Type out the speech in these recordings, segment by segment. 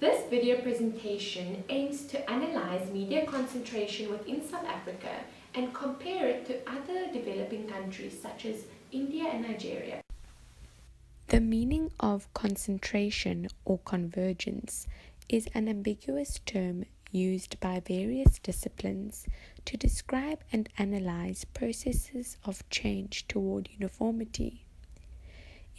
This video presentation aims to analyze media concentration within South Africa and compare it to other developing countries such as India and Nigeria. The meaning of concentration or convergence is an ambiguous term used by various disciplines to describe and analyze processes of change toward uniformity.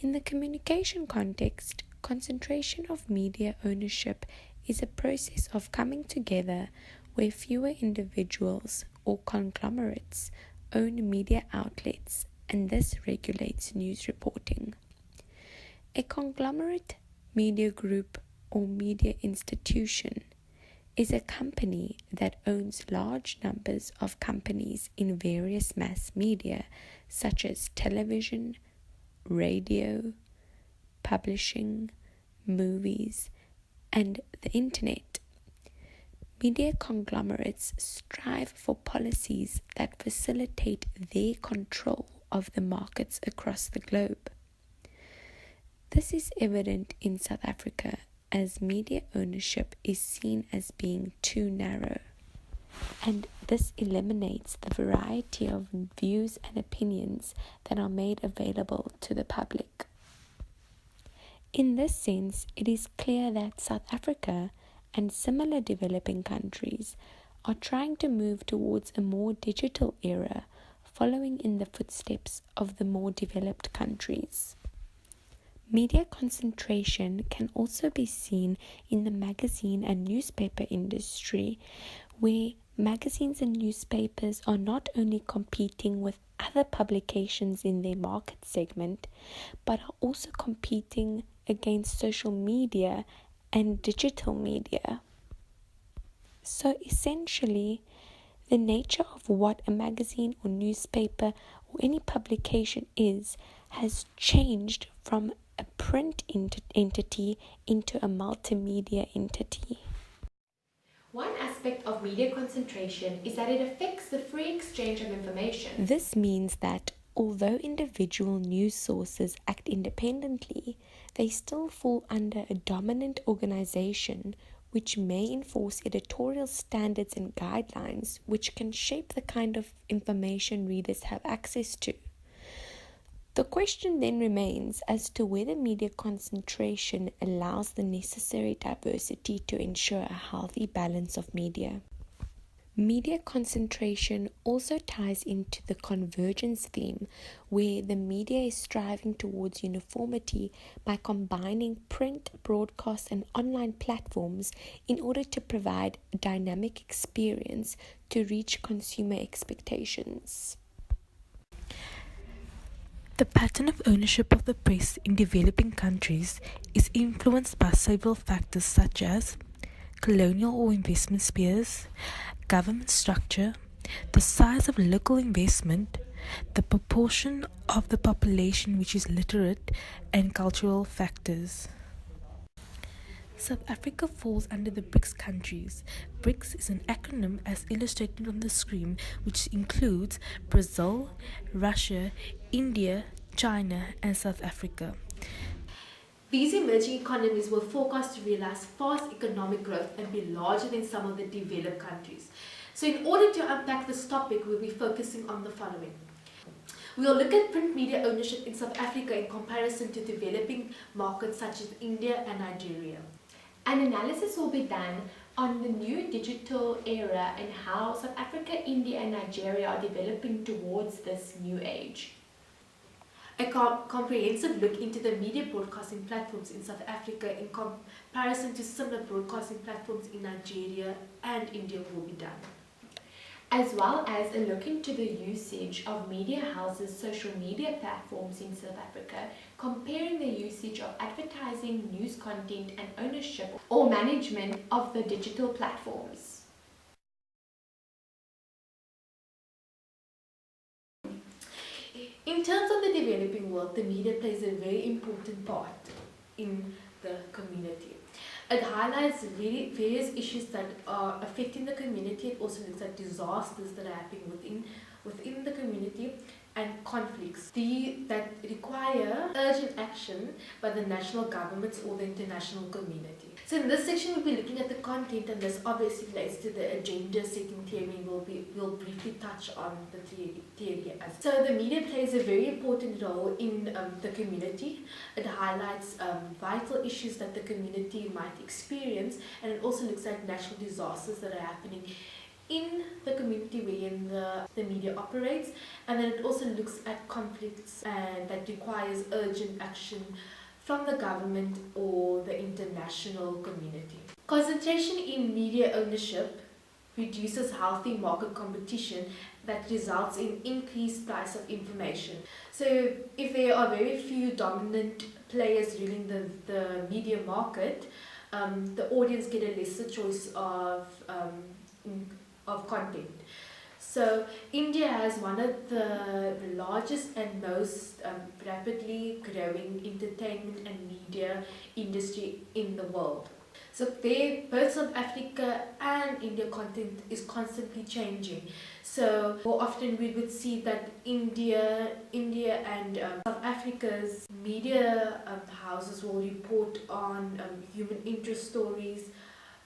In the communication context, concentration of media ownership is a process of coming together where fewer individuals or conglomerates own media outlets, and this regulates news reporting. A conglomerate, media group, or media institution is a company that owns large numbers of companies in various mass media such as television, radio, publishing, movies, and the internet. Media conglomerates strive for policies that facilitate their control of the markets across the globe. This is evident in South Africa as media ownership is seen as being too narrow, and this eliminates the variety of views and opinions that are made available to the public. In this sense, it is clear that South Africa and similar developing countries are trying to move towards a more digital era, following in the footsteps of the more developed countries. Media concentration can also be seen in the magazine and newspaper industry, where magazines and newspapers are not only competing with other publications in their market segment, but are also competing against social media and digital media. So essentially, the nature of what a magazine or newspaper or any publication is has changed from a print entity into a multimedia entity. One aspect of media concentration is that it affects the free exchange of information. This means that although individual news sources act independently, they still fall under a dominant organization which may enforce editorial standards and guidelines which can shape the kind of information readers have access to. The question then remains as to whether media concentration allows the necessary diversity to ensure a healthy balance of media. Media concentration also ties into the convergence theme, where the media is striving towards uniformity by combining print, broadcast, and online platforms in order to provide a dynamic experience to reach consumer expectations. The pattern of ownership of the press in developing countries is influenced by several factors such as colonial or investment spheres, government structure, the size of local investment, the proportion of the population which is literate, and cultural factors. South Africa falls under the BRICS countries. BRICS is an acronym as illustrated on the screen, which includes Brazil, Russia, India, China, and South Africa. These emerging economies were forecast to realize fast economic growth and be larger than some of the developed countries. So in order to unpack this topic, we'll be focusing on the following. We'll look at print media ownership in South Africa in comparison to developing markets such as India and Nigeria. An analysis will be done on the new digital era and how South Africa, India, and Nigeria are developing towards this new age. A comprehensive look into the media broadcasting platforms in South Africa in comparison to similar broadcasting platforms in Nigeria and India will be done, as well as a look into the usage of media houses' social media platforms in South Africa, comparing the usage of advertising, news content, and ownership or management of the digital platforms. In terms of the developing world, the media plays a very important part in the community. It highlights various issues that are affecting the community. It also looks at disasters that are happening within the community and conflicts that require urgent action by the national governments or the international community. So in this section, we'll be looking at the content, and this obviously relates to the agenda setting theory. We'll briefly touch on the theory as so. The media plays a very important role in the community. It highlights vital issues that the community might experience, and it also looks at natural disasters that are happening in the community wherein the media operates, and then it also looks at conflicts and that requires urgent action from the government or the international community. Concentration in media ownership reduces healthy market competition that results in increased price of information. So if there are very few dominant players ruling the media market, the audience get a lesser choice of content. So India has one of the largest and most rapidly growing entertainment and media industry in the world. So both South Africa and India content is constantly changing. So more often we would see that India and South Africa's media houses will report on human interest stories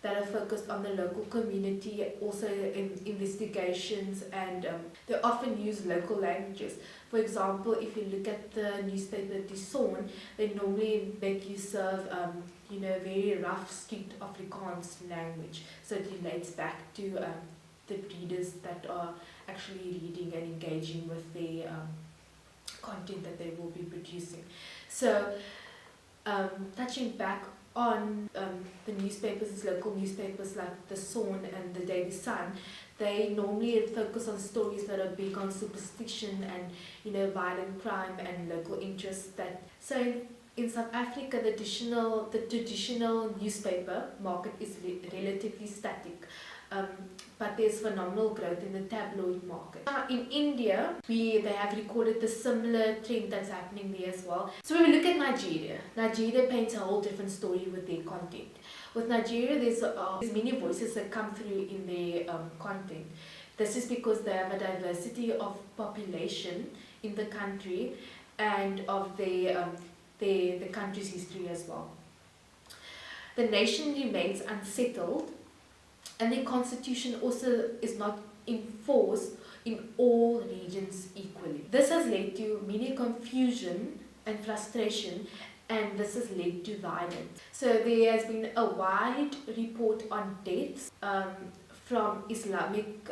that are focused on the local community, also in investigations, and they often use local languages. For example, if you look at the newspaper Die Son, they normally make use of very rough, strict Afrikaans language, so it relates back to the readers that are actually reading and engaging with the content that they will be producing. So touching back on the newspapers, local newspapers like the Son and the Daily Sun, they normally focus on stories that are big on superstition and violent crime and local interests. So in South Africa, the traditional newspaper market is relatively static. But there's phenomenal growth in the tabloid market. In India, they have recorded the similar trend that's happening there as well. So when we look at Nigeria paints a whole different story with their content. With Nigeria, there's many voices that come through in their content. This is because they have a diversity of population in the country and of the country's history as well. The nation remains unsettled, and the constitution also is not enforced in all regions equally. This has led to many confusion and frustration, and this has led to violence. So there has been a wide report on deaths from Islamic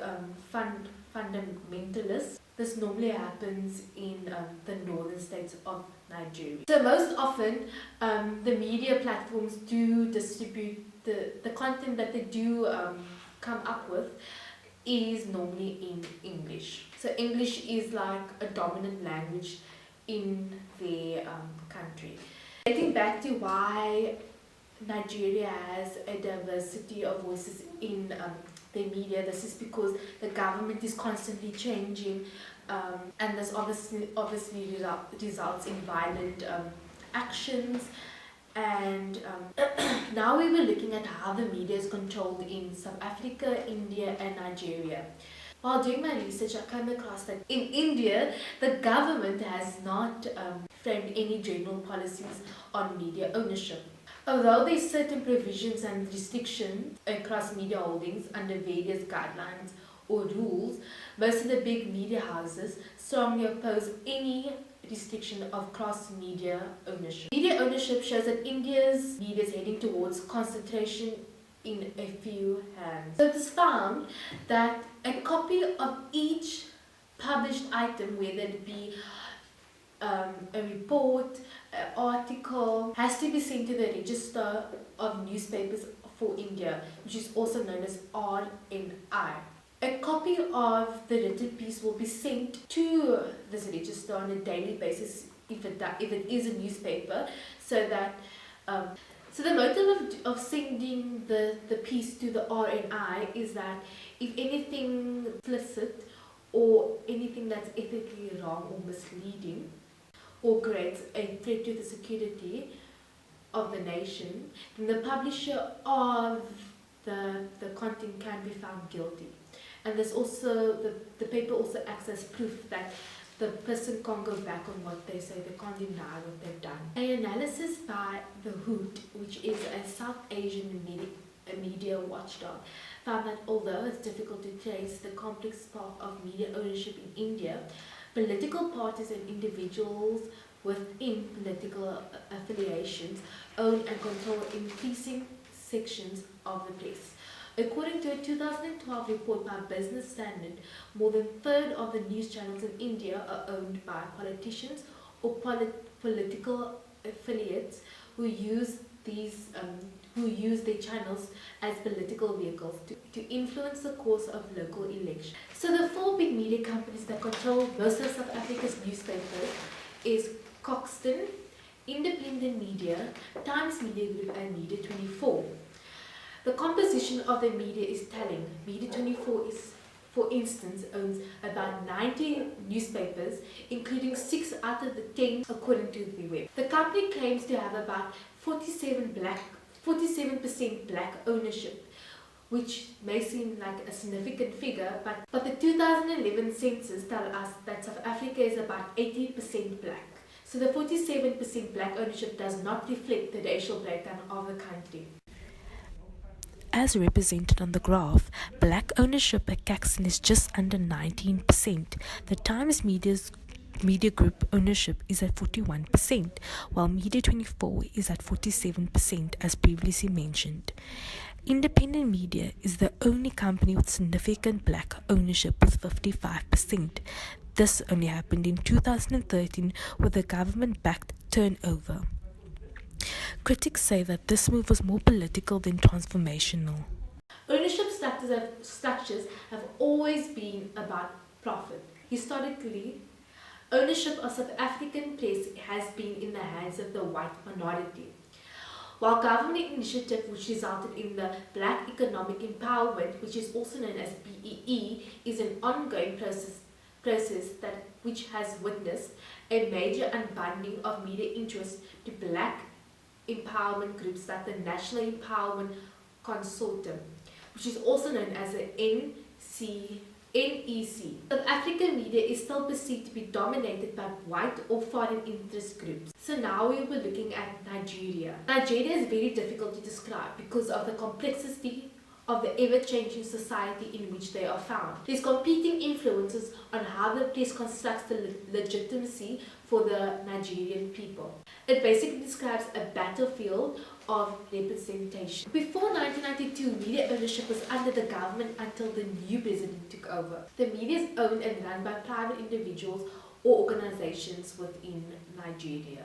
fundamentalists. This normally happens in the northern states of Nigeria. So most often, the media platforms do distribute the content that they do come up with is normally in English. So English is like a dominant language in the country. Getting back to why Nigeria has a diversity of voices in the media, this is because the government is constantly changing, and this obviously results in violent actions. And now we were looking at how the media is controlled in South Africa, India and Nigeria. While doing my research, I came across that in India, the government has not framed any general policies on media ownership. Although there are certain provisions and restrictions across media holdings under various guidelines or rules, most of the big media houses strongly oppose any restriction of cross-media ownership. Media ownership shows that India's media is heading towards concentration in a few hands. So it is found that a copy of each published item, whether it be a report, an article, has to be sent to the Register of Newspapers for India, which is also known as RNI. A copy of the written piece will be sent to this register on a daily basis if it is a newspaper, so that so the motive of sending the piece to the RNI is that if anything implicit or anything that's ethically wrong or misleading or creates a threat to the security of the nation, then the publisher of the content can be found guilty. And there's also the paper also acts as proof that the person can't go back on what they say, they can't deny what they've done. An analysis by The Hood, which is a South Asian media watchdog, found that although it's difficult to trace the complex path of media ownership in India, political parties and individuals within political affiliations own and control increasing sections of the press. According to a 2012 report by Business Standard, more than a third of the news channels in India are owned by politicians or political affiliates who use their channels as political vehicles to influence the course of local elections. So the four big media companies that control most of South Africa's newspapers is Coxton, Independent Media, Times Media Group and Media 24. The composition of the media is telling. Media 24 for instance, owns about 90 newspapers, including 6 out of the 10 according to the web. The company claims to have about 47% black ownership, which may seem like a significant figure, but the 2011 census tells us that South Africa is about 80% black. So the 47% black ownership does not reflect the racial breakdown of the country. As represented on the graph, black ownership at Caxton is just under 19%. The Times Media Group ownership is at 41%, while Media 24 is at 47%, as previously mentioned. Independent Media is the only company with significant black ownership with 55%. This only happened in 2013 with a government-backed turnover. Critics say that this move was more political than transformational. Ownership structures have always been about profit. Historically, ownership of South African press has been in the hands of the white minority. While government initiative which resulted in the Black Economic Empowerment, which is also known as BEE, is an ongoing process which has witnessed a major unbundling of media interests to black empowerment groups like the National Empowerment Consortium, which is also known as the NEC. South African media is still perceived to be dominated by white or foreign interest groups. So now we were looking at Nigeria. Nigeria is very difficult to describe because of the complexity of the ever-changing society in which they are found. There's competing influences on how the press constructs the legitimacy for the Nigerian people. It basically describes a battlefield of representation. Before 1992, media ownership was under the government until the new president took over. The media is owned and run by private individuals or organizations within Nigeria.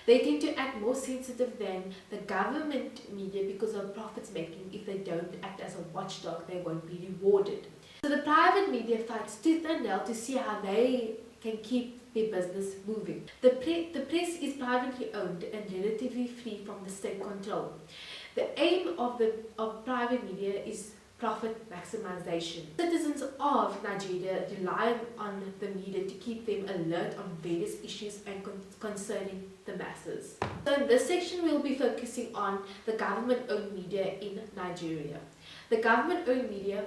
They tend to act more sensitive than the government media because of profits making. If they don't act as a watchdog, they won't be rewarded. So the private media fights tooth and nail to see how they can keep their business moving. The press is privately owned and relatively free from the state control. The aim of private media is profit maximization. Citizens of Nigeria rely on the media to keep them alert on various issues and concerning the masses. So in this section we'll be focusing on the government-owned media in Nigeria. The government-owned media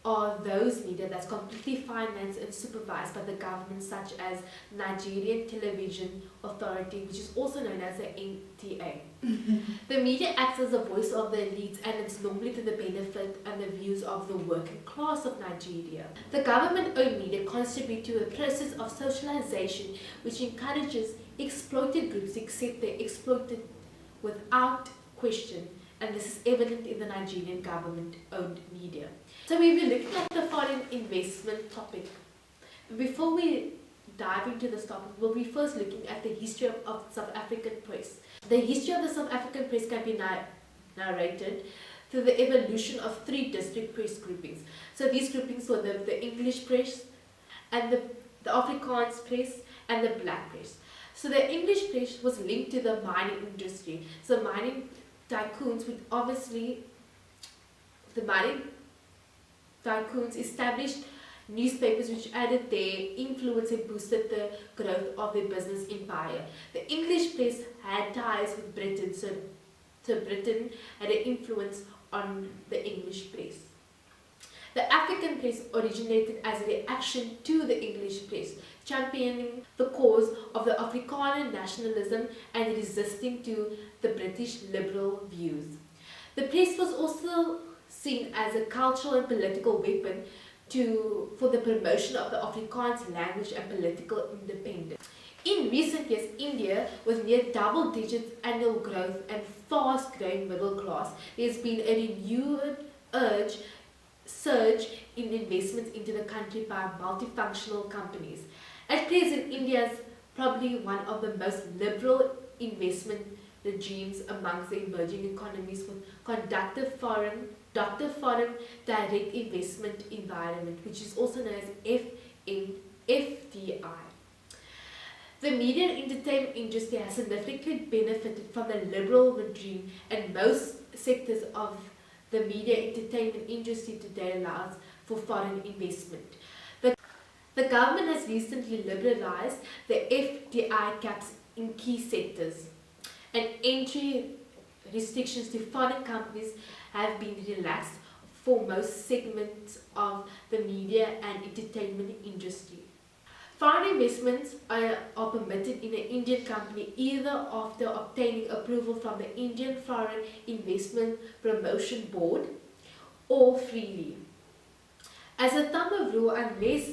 are those media that's completely financed and supervised by the government, such as Nigerian Television Authority, which is also known as the NTA. The media acts as the voice of the elites, and it's normally to the benefit and the views of the working class of Nigeria. The government-owned media contribute to a process of socialization which encourages exploited groups to accept they're exploited without question, and this is evident in the Nigerian government-owned media. So we will be looking at the foreign investment topic. Before we dive into this topic, we'll be first looking at the history of South African press. The history of the South African press can be narrated through the evolution of 3 district press groupings. So these groupings were the English press, and the Afrikaans press, and the black press. So the English press was linked to the mining industry. So mining tycoons would obviously, the mining tycoons established newspapers which added their influence and boosted the growth of their business empire. The English press had ties with Britain, so Britain had an influence on the English press. The African press originated as a reaction to the English press, championing the cause of the Afrikaner nationalism and resisting to the British liberal views. The press was also seen as a cultural and political weapon for the promotion of the Afrikaans language and political independence. In recent years, India, with near double-digit annual growth and fast-growing middle class, there's been a renewed surge in investments into the country by multifunctional companies. At present, India is probably one of the most liberal investment regimes amongst the emerging economies, with conductive foreign direct investment environment, which is also known as FDI. The media and entertainment industry has significantly benefited from the liberal regime, and most sectors of the media entertainment industry today allows for foreign investment. The government has recently liberalized the FDI caps in key sectors, and entry restrictions to foreign companies have been relaxed for most segments of the media and entertainment industry. Foreign investments are permitted in an Indian company either after obtaining approval from the Indian Foreign Investment Promotion Board or freely. As a thumb of rule, unless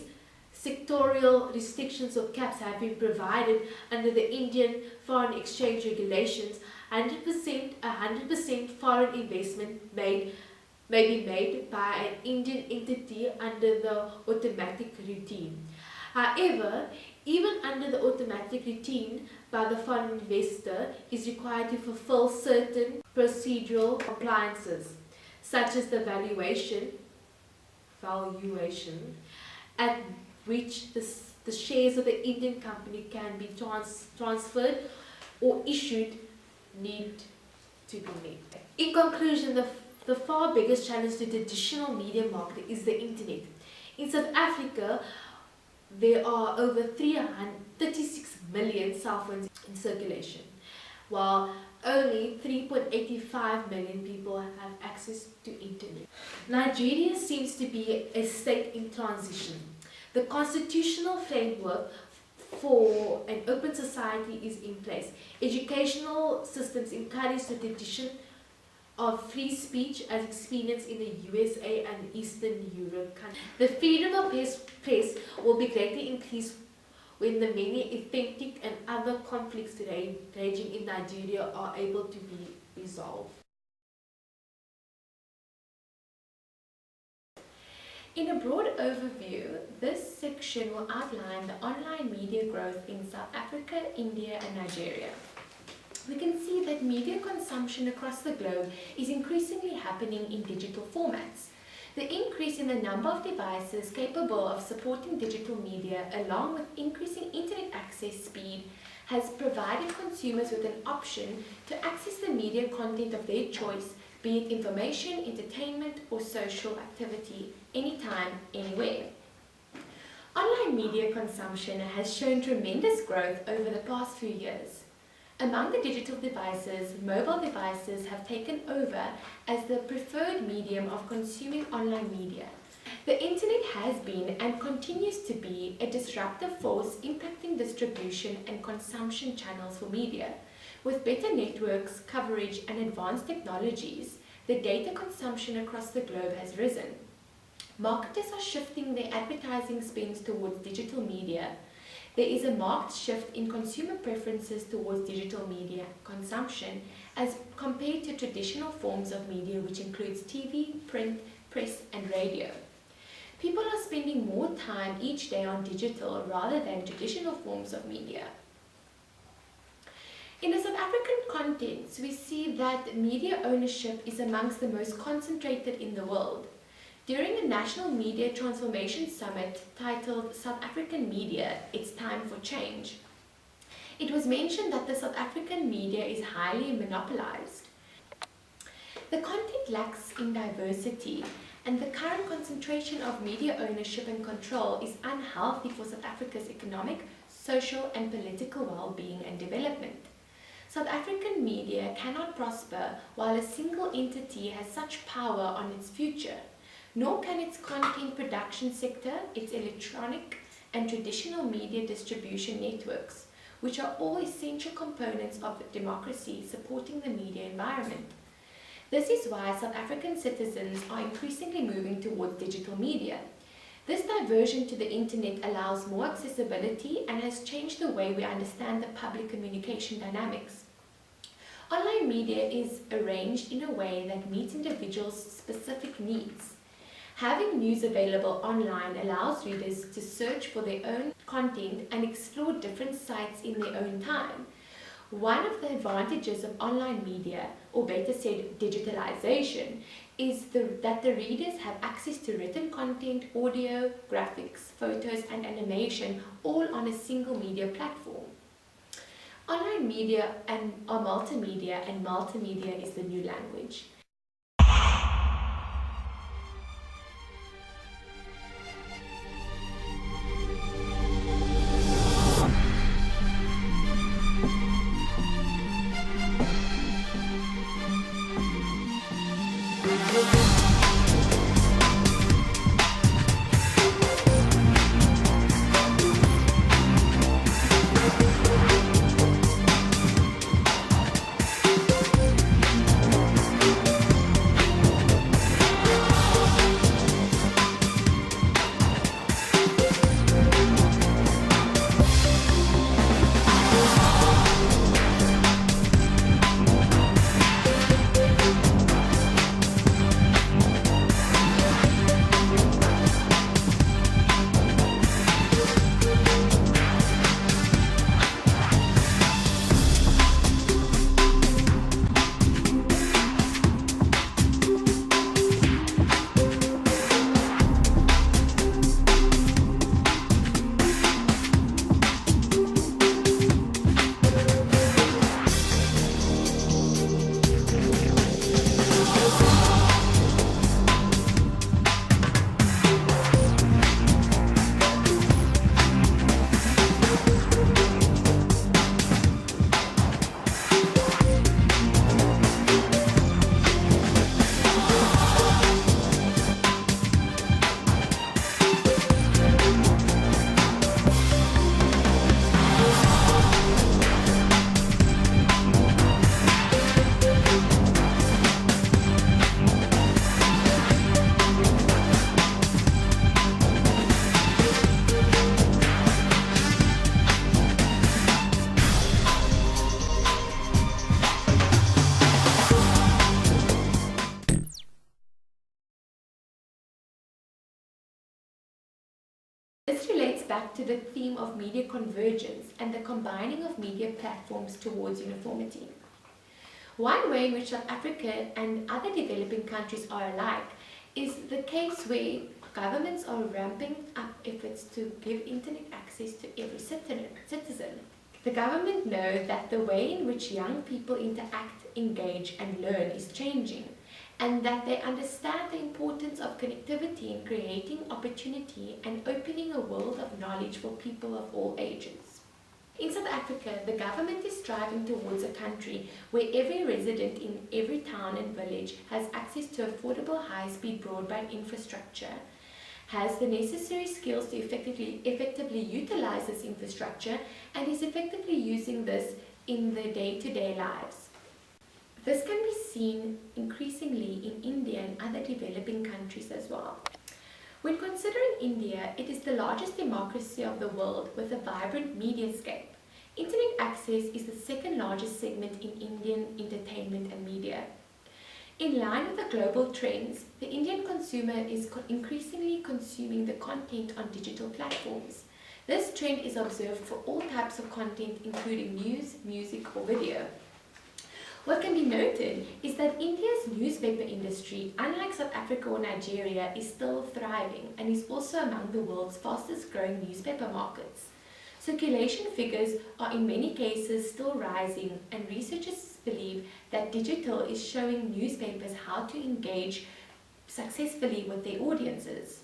sectorial restrictions or caps have been provided under the Indian foreign exchange regulations, 100% foreign investment may be made by an Indian entity under the automatic routine. However, even under the automatic routine, by the foreign investor is required to fulfill certain procedural compliances, such as the valuation at which the shares of the Indian company can be transferred or issued need to be made. In conclusion, the far biggest challenge to the traditional media market is the internet. In South Africa, there are over 336 million cell phones in circulation, while only 3.85 million people have access to internet. Nigeria seems to be a state in transition. The constitutional framework for an open society is in place. Educational systems encourage the tradition of free speech as experienced in the USA and Eastern Europe countries. The freedom of press will be greatly increased when the many ethnic and other conflicts raging in Nigeria are able to be resolved. In a broad overview, this section will outline the online media growth in South Africa, India and Nigeria. We can see that media consumption across the globe is increasingly happening in digital formats. The increase in the number of devices capable of supporting digital media, along with increasing internet access speed, has provided consumers with an option to access the media content of their choice, be it information, entertainment or social activity, anytime, anywhere. Online media consumption has shown tremendous growth over the past few years. Among the digital devices, mobile devices have taken over as the preferred medium of consuming online media. The internet has been and continues to be a disruptive force impacting distribution and consumption channels for media. With better networks, coverage and advanced technologies, the data consumption across the globe has risen. Marketers are shifting their advertising spends towards digital media. There is a marked shift in consumer preferences towards digital media consumption as compared to traditional forms of media, which includes TV, print, press and radio. People are spending more time each day on digital rather than traditional forms of media. In the South African contents, we see that media ownership is amongst the most concentrated in the world. During a National Media Transformation Summit titled South African Media, It's Time for Change, it was mentioned that the South African media is highly monopolized. The content lacks in diversity, and the current concentration of media ownership and control is unhealthy for South Africa's economic, social and political well-being and development. South African media cannot prosper while a single entity has such power on its future. nor can its content production sector, its electronic and traditional media distribution networks, which are all essential components of democracy supporting the media environment. This is why South African citizens are increasingly moving towards digital media. This diversion to the internet allows more accessibility and has changed the way we understand the public communication dynamics. Online media is arranged in a way that meets individuals' specific needs. Having news available online allows readers to search for their own content and explore different sites in their own time. One of the advantages of online media, or better said, digitalization, is that the readers have access to written content, audio, graphics, photos, and animation, all on a single media platform. Online media are multimedia, and multimedia is the new language. This relates back to the theme of media convergence and the combining of media platforms towards uniformity. One way in which South Africa and other developing countries are alike is the case where governments are ramping up efforts to give internet access to every citizen. The government know that the way in which young people interact, engage and learn is changing, and that they understand the importance of connectivity in creating opportunity and opening a world of knowledge for people of all ages. In South Africa, the government is striving towards a country where every resident in every town and village has access to affordable high-speed broadband infrastructure, has the necessary skills to effectively utilize this infrastructure, and is effectively using this in their day-to-day lives. This can be seen increasingly in India and other developing countries as well. When considering India, it is the largest democracy of the world with a vibrant mediascape. Internet access is the second largest segment in Indian entertainment and media. In line with the global trends, the Indian consumer is increasingly consuming the content on digital platforms. This trend is observed for all types of content, including news, music or video. What can be noted is that India's newspaper industry, unlike South Africa or Nigeria, is still thriving and is also among the world's fastest growing newspaper markets. Circulation figures are in many cases still rising, and researchers believe that digital is showing newspapers how to engage successfully with their audiences.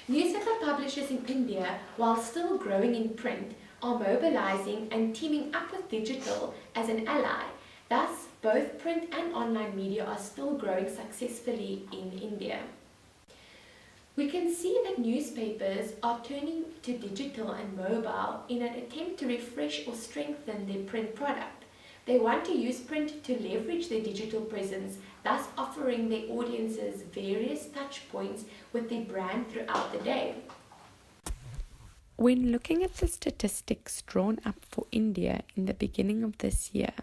Newspaper publishers in India, while still growing in print, are mobilizing and teaming up with digital as an ally. Thus, both print and online media are still growing successfully in India. We can see that newspapers are turning to digital and mobile in an attempt to refresh or strengthen their print product. They want to use print to leverage their digital presence, thus offering their audiences various touch points with their brand throughout the day. When looking at the statistics drawn up for India in the beginning of this year,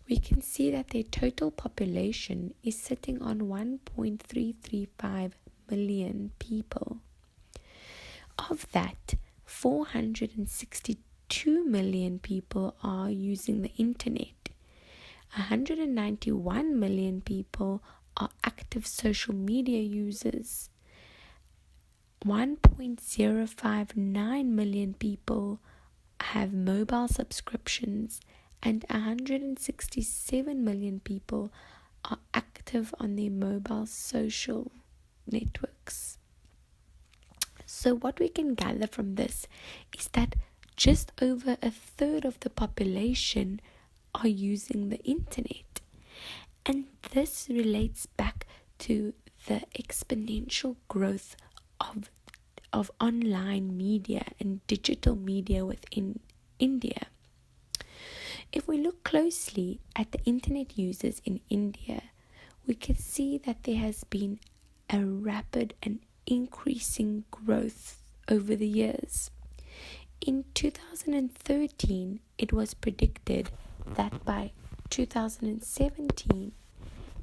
we can see that their total population is sitting on 1.335 million people. Of that, 462 million people are using the internet. 191 million people are active social media users. 1.059 million people have mobile subscriptions, and 167 million people are active on their mobile social networks. So what we can gather from this is that just over a third of the population are using the internet. And this relates back to the exponential growth of online media and digital media within India. If we look closely at the internet users in India, we can see that there has been a rapid and increasing growth over the years. In 2013, it was predicted that by 2017,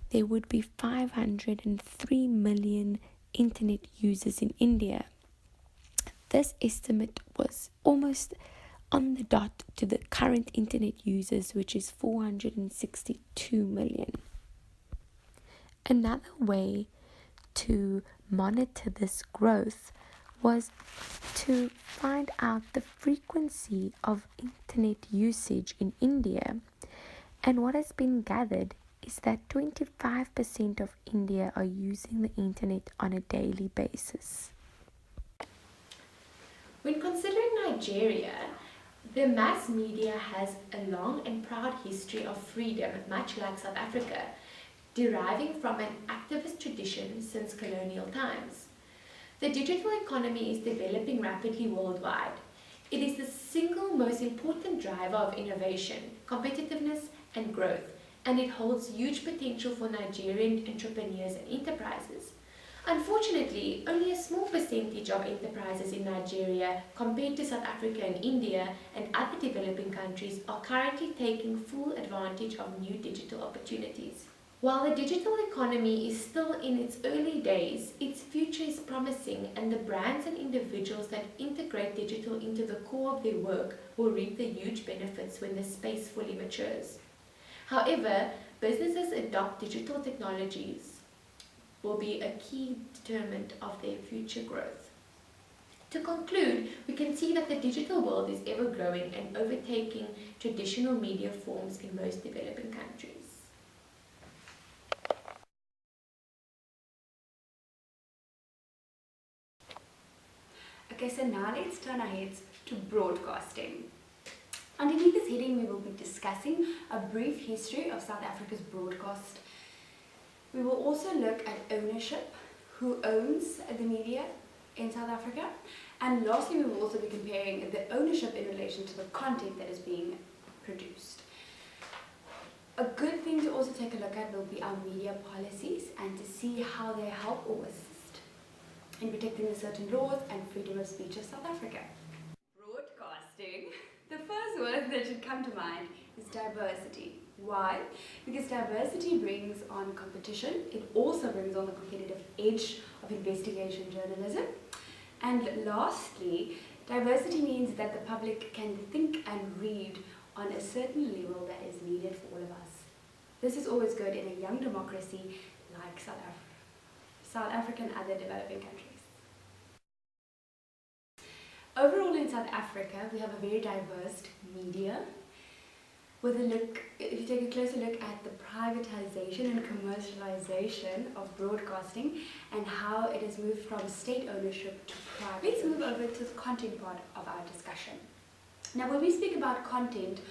there would be 503 million internet users in India. This estimate was almost on the dot to the current internet users, which is 462 million. Another way to monitor this growth was to find out the frequency of internet usage in India. And what has been gathered is that 25% of India are using the internet on a daily basis. When considering Nigeria, the mass media has a long and proud history of freedom, much like South Africa, deriving from an activist tradition since colonial times. The digital economy is developing rapidly worldwide. It is the single most important driver of innovation, competitiveness, and growth, and it holds huge potential for Nigerian entrepreneurs and enterprises. Unfortunately, only a small percentage of enterprises in Nigeria, compared to South Africa and India and other developing countries, are currently taking full advantage of new digital opportunities. While the digital economy is still in its early days, its future is promising, and the brands and individuals that integrate digital into the core of their work will reap the huge benefits when the space fully matures. However, businesses adopt digital technologies will be a key determinant of their future growth. To conclude, we can see that the digital world is ever growing and overtaking traditional media forms in most developing countries. Okay, so now let's turn our heads to broadcasting. Underneath this heading, we will be discussing a brief history of South Africa's broadcast. We will also look at ownership, who owns the media in South Africa, and lastly we will also be comparing the ownership in relation to the content that is being produced. A good thing to also take a look at will be our media policies and to see how they help or assist in protecting the certain laws and freedom of speech of South Africa. Broadcasting. The first word that should come to mind is diversity. Why? Because diversity brings on competition. It also brings on the competitive edge of investigation journalism. And lastly, diversity means that the public can think and read on a certain level that is needed for all of us. This is always good in a young democracy like South Africa and other developing countries. Overall in South Africa, we have a very diverse media. With a look, if you take a closer look at the privatization and commercialization of broadcasting and how it has moved from state ownership to private. Let's move over to the content part of our discussion. Now, when we speak about content,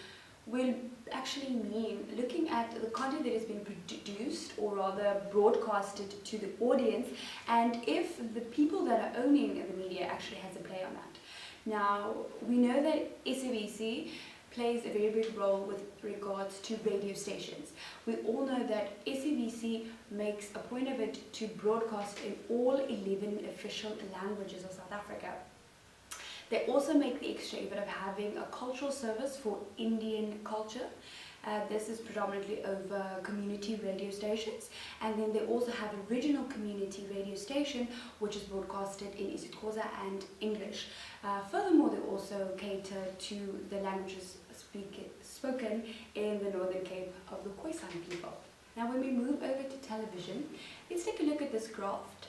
will actually mean looking at the content that has been produced or rather broadcasted to the audience, and if the people that are owning the media actually has a play on that. Now, we know that SABC plays a very big role with regards to radio stations. We all know that SABC makes a point of it to broadcast in all 11 official languages of South Africa. They also make the extra effort of having a cultural service for Indian culture. This is predominantly over community radio stations, and then they also have a regional community radio station which is broadcasted in isiXhosa and English. Furthermore, they also cater to the languages spoken in the Northern Cape of the Khoisan people. Now when we move over to television, let's take a look at this graph.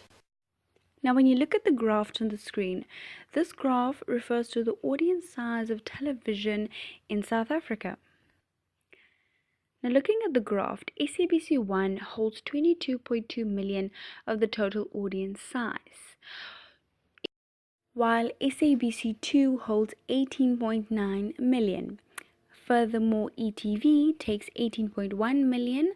Now when you look at the graph on the screen, this graph refers to the audience size of television in South Africa. Now looking at the graph, SABC1 holds 22.2 million of the total audience size, while SABC2 holds 18.9 million. Furthermore, ETV takes 18.1 million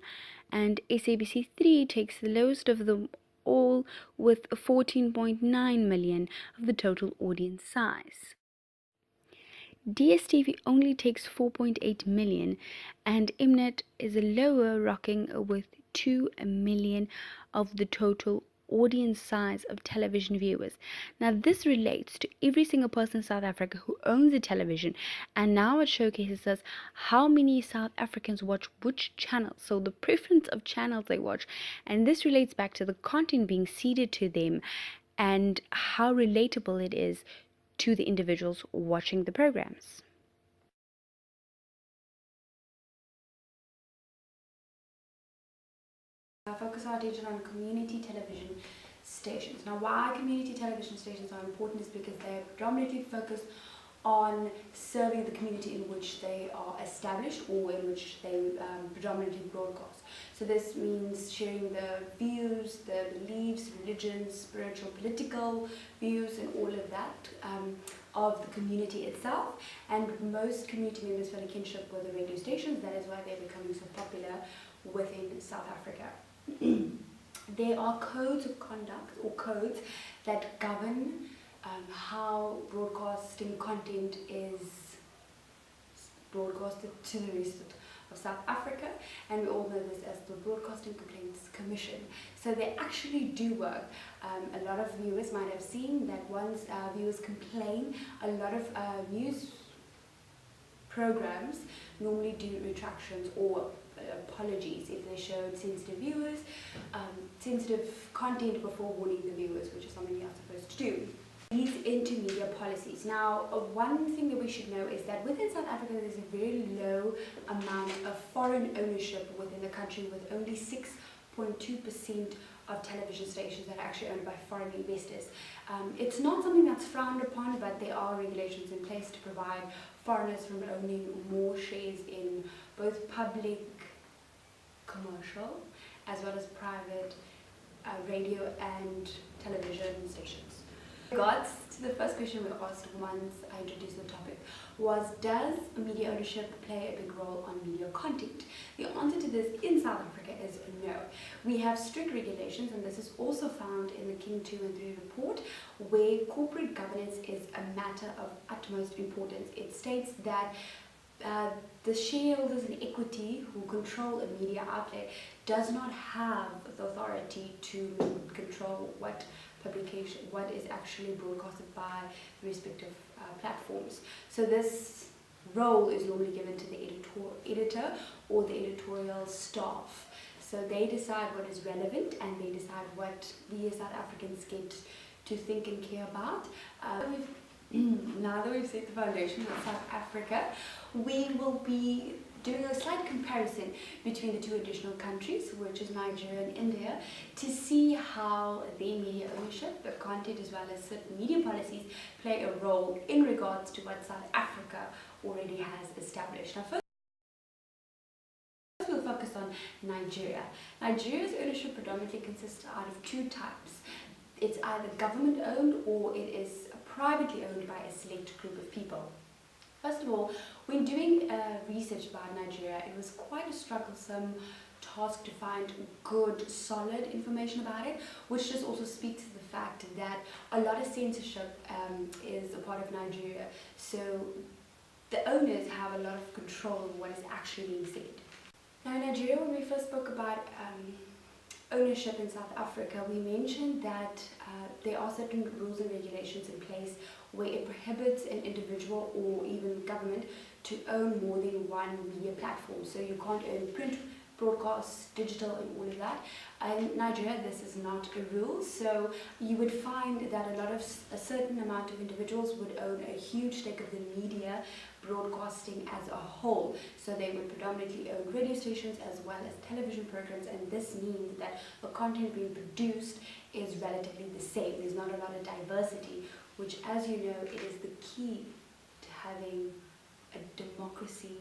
and SABC3 takes the lowest of them all with 14.9 million of the total audience size. DSTV only takes 4.8 million and Mnet is lower, rocking with 2 million of the total audience size of television viewers. Now this relates to every single person in South Africa who owns a television, and now it showcases us how many South Africans watch which channel, so the preference of channels they watch, and this relates back to the content being seeded to them and how relatable it is to the individuals watching the programs. Focus our attention on community television stations. Now, why community television stations are important is because they predominantly focus on serving the community in which they are established or in which they predominantly broadcast. So this means sharing the views, the beliefs, religions, spiritual, political views and all of that of the community itself. And most community members feel a kinship with the radio stations. That is why they're becoming so popular within South Africa. There are codes of conduct or codes that govern how broadcasting content is broadcasted to the rest of South Africa, and we all know this as the Broadcasting Complaints Commission. So they actually do work. A lot of viewers might have seen that once viewers complain, a lot of news programs normally do retractions or apologies if they showed sensitive content before warning the viewers, which is something you're supposed to do. These into media policies. Now, one thing that we should know is that within South Africa there's a very low amount of foreign ownership within the country, with only 6.2% of television stations that are actually owned by foreign investors. It's not something that's frowned upon, but there are regulations in place to provide foreigners from owning more shares in both public, commercial, as well as private radio and television stations. In regards to the first question we asked once I introduced the topic was, does media ownership play a big role on media content? The answer to this in South Africa is no. We have strict regulations, and this is also found in the King 2 and 3 report, where corporate governance is a matter of utmost importance. It states that the shareholders in equity who control a media outlet does not have the authority to control what is actually broadcasted by the respective platforms. So this role is normally given to the editor or the editorial staff. So they decide what is relevant, and they decide what we as South Africans get to think and care about. Now that we've set the foundation of South Africa, we will be doing a slight comparison between the two additional countries, which is Nigeria and India, to see how their media ownership, the content, as well as certain media policies play a role in regards to what South Africa already has established. Now, first we'll focus on Nigeria. Nigeria's ownership predominantly consists out of two types. It's either government owned or it is privately owned by a select group of people. First of all, when doing research about Nigeria, it was quite a strugglesome task to find good, solid information about it, which just also speaks to the fact that a lot of censorship is a part of Nigeria. So the owners have a lot of control of what is actually being said. Now in Nigeria, when we first spoke about ownership in South Africa, we mentioned that there are certain rules and regulations in place where it prohibits an individual or even government to own more than one media platform. So you can't own print, broadcast, digital and all of that. In Nigeria, this is not a rule, so you would find that a certain amount of individuals would own a huge stake of the media broadcasting as a whole. So they would predominantly own radio stations as well as television programs, and this means that the content being produced is relatively the same. There's not a lot of diversity, which, as you know, it is the key to having a democracy.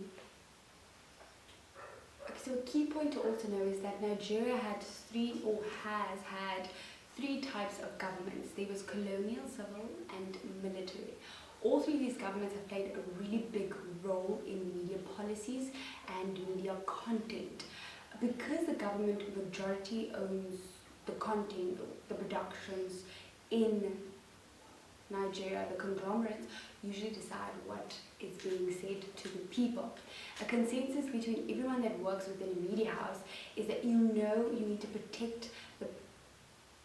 So a key point to also know is that Nigeria has had three types of governments. There was colonial, civil and military. All three of these governments have played a really big role in media policies and media content. Because the government majority owns the content, the productions in Nigeria, the conglomerates usually decide what is being said to the people. A consensus between everyone that works within a media house is that you need to protect the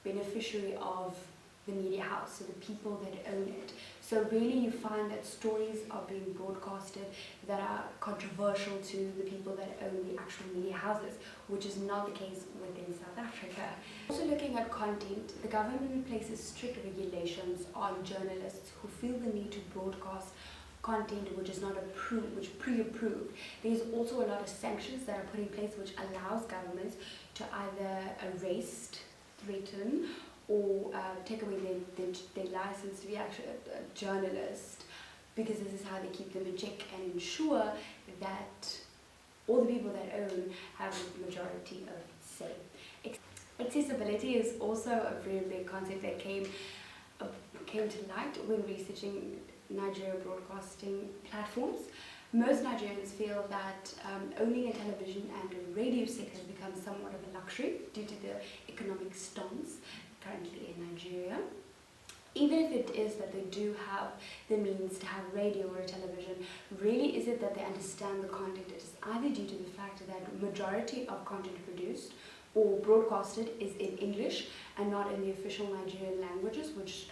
beneficiary of the media house, so the people that own it. So really you find that stories are being broadcasted that are controversial to the people that own the actual media houses, which is not the case within South Africa. Also looking at content, the government places strict regulations on journalists who feel the need to broadcast content which is not approved, which pre-approved. There's also a lot of sanctions that are put in place which allows governments to either arrest, threaten, or take away their license to be actually a journalist, because this is how they keep them in check and ensure that all the people that own have a majority of say. Accessibility is also a very big concept that came to light when researching Nigeria broadcasting platforms. Most Nigerians feel that owning a television and a radio set has become somewhat of a luxury due to the economic stance currently in Nigeria. Even if it is that they do have the means to have radio or television, really is it that they understand the content? It is either due to the fact that the majority of content produced or broadcasted is in English and not in the official Nigerian languages, which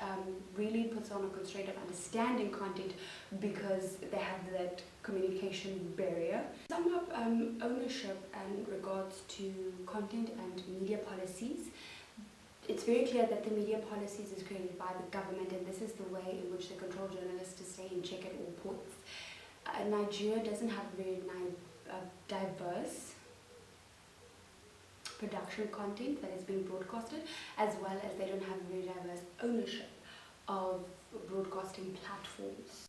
really puts on a constraint of understanding content because they have that communication barrier. Sum up ownership in regards to content and media policies. It's very clear that the media policies is created by the government, and this is the way in which they control journalists to stay in check at all points. Nigeria doesn't have very diverse production content that is being broadcasted, as well as they don't have very diverse ownership of broadcasting platforms.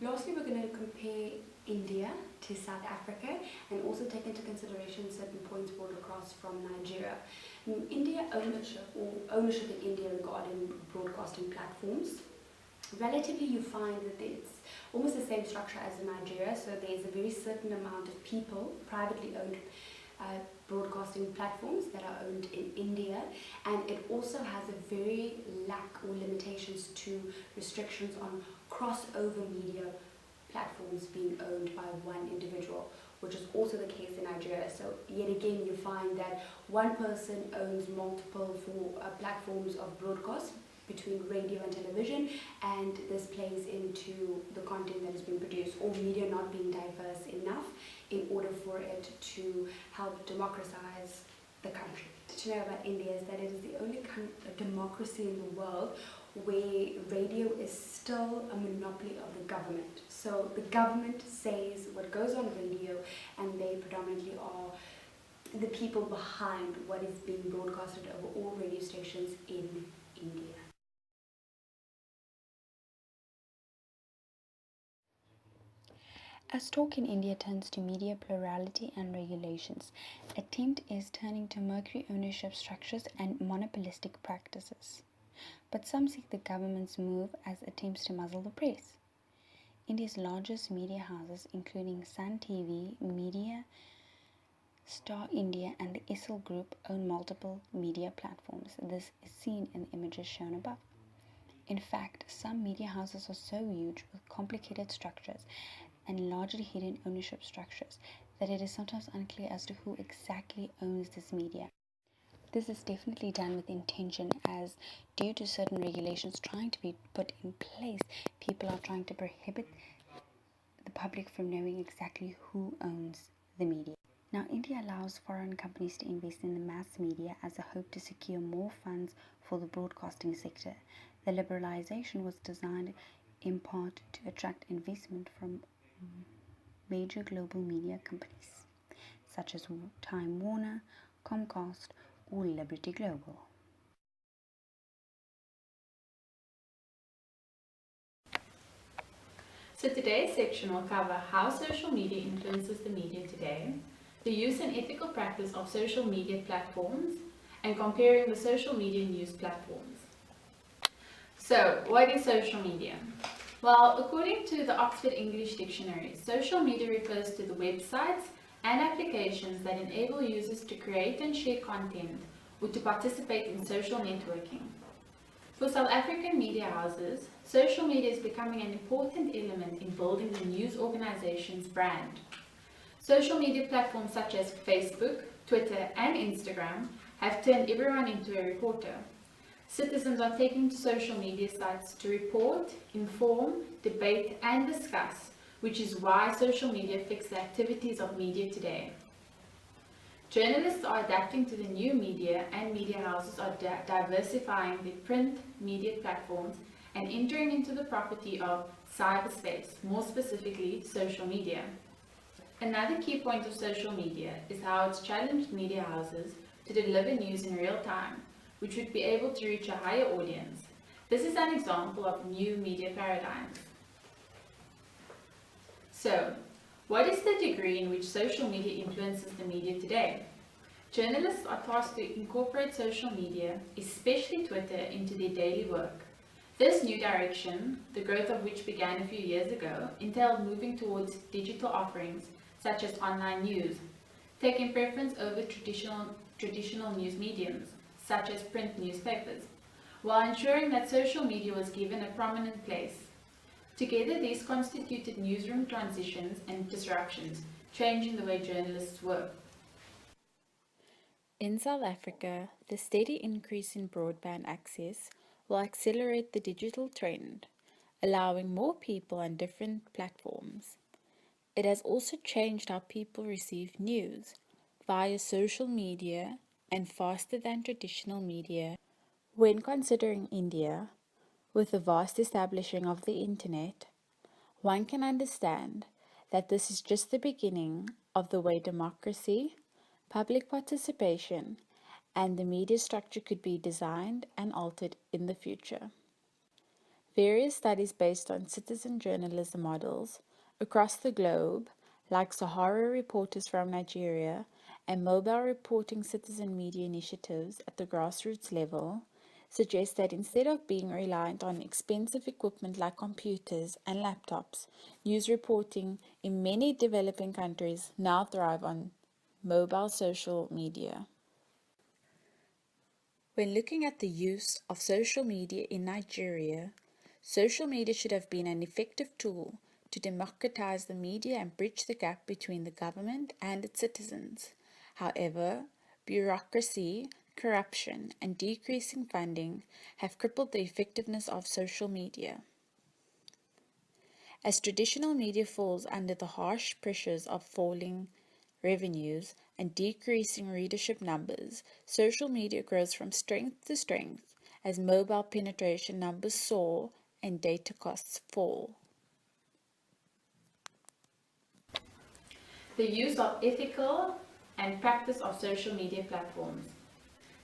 Lastly, we're going to compare India to South Africa and also take into consideration certain points brought across from Nigeria. India ownership in India regarding broadcasting platforms. Relatively, you find that it's almost the same structure as in Nigeria, so there's a very certain amount of people, privately owned broadcasting platforms that are owned in India, and it also has a very lack or limitations to restrictions on crossover media platforms being owned by one individual, which is also the case in Nigeria. So yet again you find that one person owns multiple platforms of broadcast between radio and television, and this plays into the content that is being produced, or media not being diverse enough in order for it to help democratize the country. To know about India is that it is the only democracy in the world where radio is still a monopoly of the government. So the government says what goes on radio, and they predominantly are the people behind what is being broadcasted over all radio stations in India. As talk in India turns to media plurality and regulations, attempt is turning to mercury ownership structures and monopolistic practices. But some see the government's move as attempts to muzzle the press. India's largest media houses, including Sun TV, Media, Star India, and the Essel Group, own multiple media platforms. This is seen in the images shown above. In fact, some media houses are so huge with complicated structures and largely hidden ownership structures that it is sometimes unclear as to who exactly owns this media. This is definitely done with intention, as due to certain regulations trying to be put in place, people are trying to prohibit the public from knowing exactly who owns the media. Now, India allows foreign companies to invest in the mass media as a hope to secure more funds for the broadcasting sector. The liberalization was designed in part to attract investment from major global media companies such as Time Warner, Comcast, or Liberty Global. So today's section will cover how social media influences the media today, the use and ethical practice of social media platforms, and comparing the social media news platforms. So, what is social media? Well, according to the Oxford English Dictionary, social media refers to the websites and applications that enable users to create and share content or to participate in social networking. For South African media houses, social media is becoming an important element in building the news organization's brand. Social media platforms such as Facebook, Twitter, and Instagram have turned everyone into a reporter. Citizens are taking to social media sites to report, inform, debate, and discuss, which is why social media affects the activities of media today. Journalists are adapting to the new media, and media houses are diversifying their print media platforms and entering into the property of cyberspace, more specifically social media. Another key point of social media is how it's challenged media houses to deliver news in real time, which would be able to reach a higher audience. This is an example of new media paradigms. So, what is the degree in which social media influences the media today? Journalists are tasked to incorporate social media, especially Twitter, into their daily work. This new direction, the growth of which began a few years ago, entailed moving towards digital offerings such as online news, taking preference over traditional news mediums, such as print newspapers, while ensuring that social media was given a prominent place. Together, these constituted newsroom transitions and disruptions, changing the way journalists work. In South Africa, the steady increase in broadband access will accelerate the digital trend, allowing more people on different platforms. It has also changed how people receive news via social media and faster than traditional media. When considering India, with the vast establishing of the internet, one can understand that this is just the beginning of the way democracy, public participation, and the media structure could be designed and altered in the future. Various studies based on citizen journalism models across the globe, like Sahara Reporters from Nigeria and Mobile Reporting Citizen Media Initiatives at the grassroots level, suggest that instead of being reliant on expensive equipment like computers and laptops, news reporting in many developing countries now thrive on mobile social media. When looking at the use of social media in Nigeria, social media should have been an effective tool to democratize the media and bridge the gap between the government and its citizens. However, bureaucracy, corruption, and decreasing funding have crippled the effectiveness of social media. As traditional media falls under the harsh pressures of falling revenues and decreasing readership numbers, social media grows from strength to strength as mobile penetration numbers soar and data costs fall. The use of ethical and practice of social media platforms.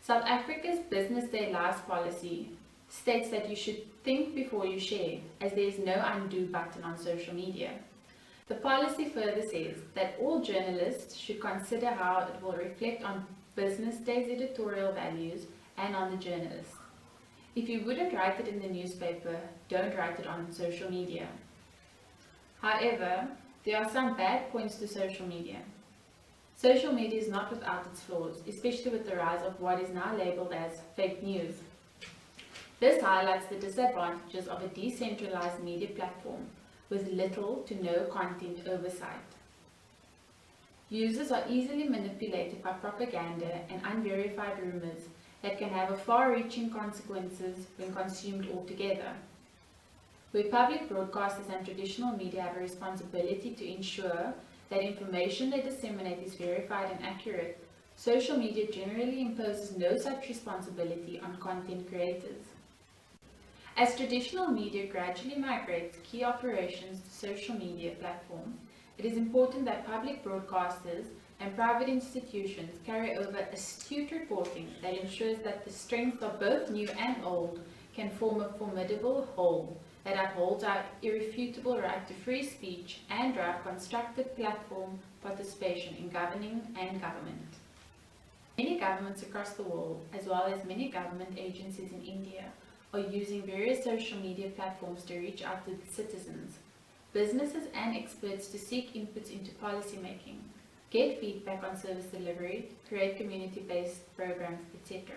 South Africa's Business Day Lives policy states that you should think before you share, as there is no undo button on social media. The policy further says that all journalists should consider how it will reflect on Business Day's editorial values and on the journalist. If you wouldn't write it in the newspaper, don't write it on social media. However, there are some bad points to social media. Social media is not without its flaws, especially with the rise of what is now labeled as fake news. This highlights the disadvantages of a decentralized media platform with little to no content oversight. Users are easily manipulated by propaganda and unverified rumors that can have far-reaching consequences when consumed altogether. Where public broadcasters and traditional media have a responsibility to ensure that information they disseminate is verified and accurate, social media generally imposes no such responsibility on content creators. As traditional media gradually migrates key operations to social media platforms, it is important that public broadcasters and private institutions carry over astute reporting that ensures that the strengths of both new and old can form a formidable whole that upholds our irrefutable right to free speech and drive constructive platform participation in governing and government. Many governments across the world, as well as many government agencies in India, are using various social media platforms to reach out to citizens, businesses and experts to seek inputs into policy making, get feedback on service delivery, create community-based programs, etc.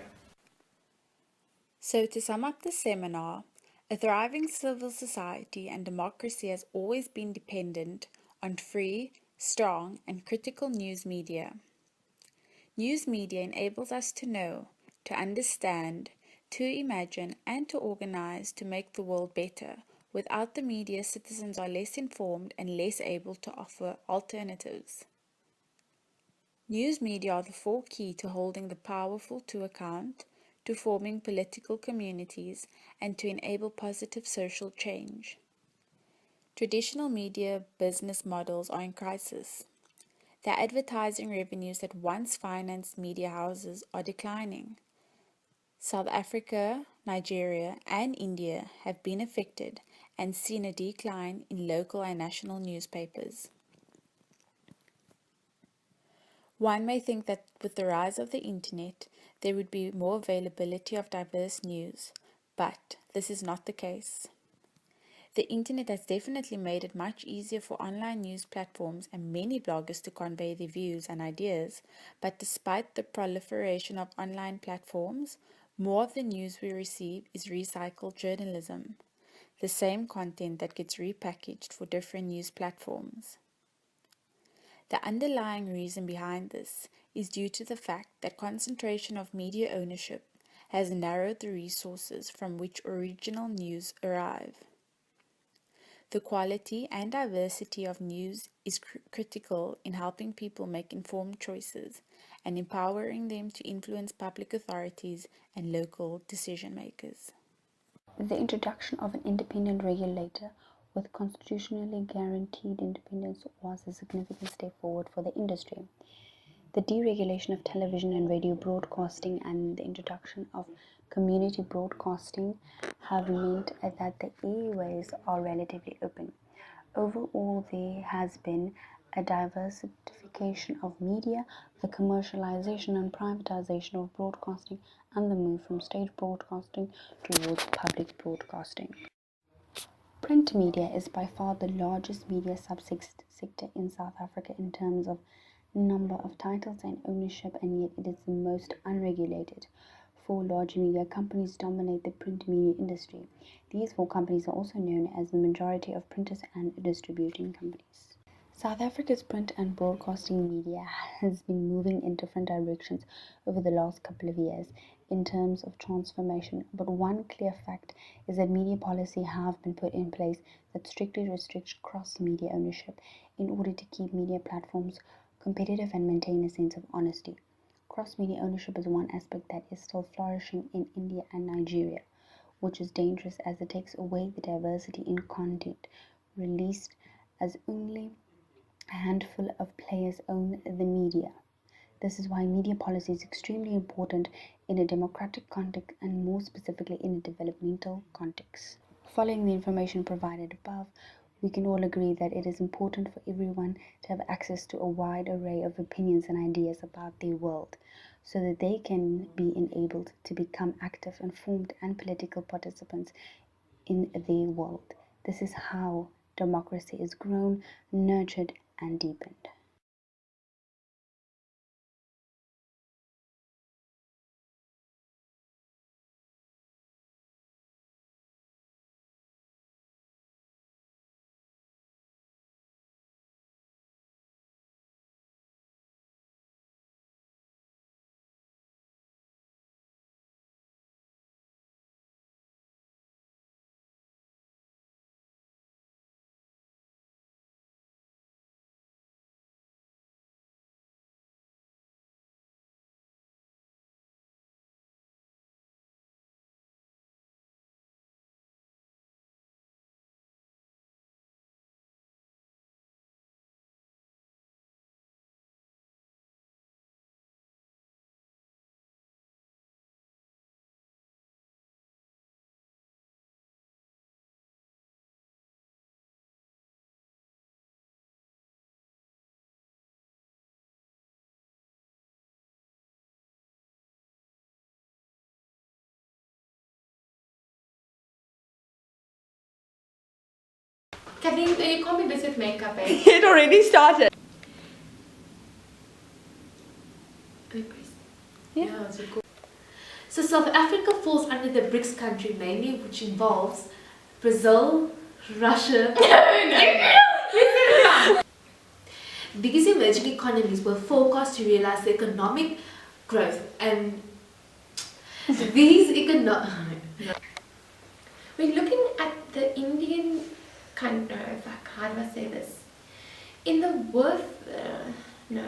So to sum up the seminar, a thriving civil society and democracy has always been dependent on free, strong, and critical news media. News media enables us to know, to understand, to imagine, and to organize to make the world better. Without the media, citizens are less informed and less able to offer alternatives. News media are the four key to holding the powerful to account, to forming political communities, and to enable positive social change. Traditional media business models are in crisis. The advertising revenues that once financed media houses are declining. South Africa, Nigeria, and India have been affected and seen a decline in local and national newspapers. One may think that with the rise of the internet, there would be more availability of diverse news, but this is not the case. The internet has definitely made it much easier for online news platforms and many bloggers to convey their views and ideas, but despite the proliferation of online platforms, more of the news we receive is recycled journalism, the same content that gets repackaged for different news platforms. The underlying reason behind this is due to the fact that concentration of media ownership has narrowed the resources from which original news arrive. The quality and diversity of news is critical in helping people make informed choices and empowering them to influence public authorities and local decision makers. The introduction of an independent regulator with constitutionally guaranteed independence was a significant step forward for the industry. The deregulation of television and radio broadcasting and the introduction of community broadcasting have meant that the airways are relatively open. Overall, there has been a diversification of media, the commercialization and privatization of broadcasting, and the move from state broadcasting towards public broadcasting. Print media is by far the largest media subsector in South Africa in terms of number of titles and ownership, and yet it is the most unregulated. Four large media companies dominate the print media industry. These four companies are also known as the majority of printers and distributing companies. South Africa's print and broadcasting media has been moving in different directions over the last couple of years in terms of transformation, but one clear fact is that media policy have been put in place that strictly restricts cross-media ownership in order to keep media platforms competitive and maintain a sense of honesty. Cross-media ownership is one aspect that is still flourishing in India and Nigeria, which is dangerous as it takes away the diversity in content released as only a handful of players own the media. This is why media policy is extremely important in a democratic context and more specifically in a developmental context. Following the information provided above, we can all agree that it is important for everyone to have access to a wide array of opinions and ideas about their world so that they can be enabled to become active, informed, and political participants in their world. This is how democracy is grown, nurtured, and deepened. Kathleen, you can't be busy with makeup, eh? It already started. Yeah, so South Africa falls under the BRICS country mainly, which involves Brazil, Russia. Biggest emerging economies were forecast to realize the economic growth and these We're looking at the Indian country. How do I say this? In the worth, no.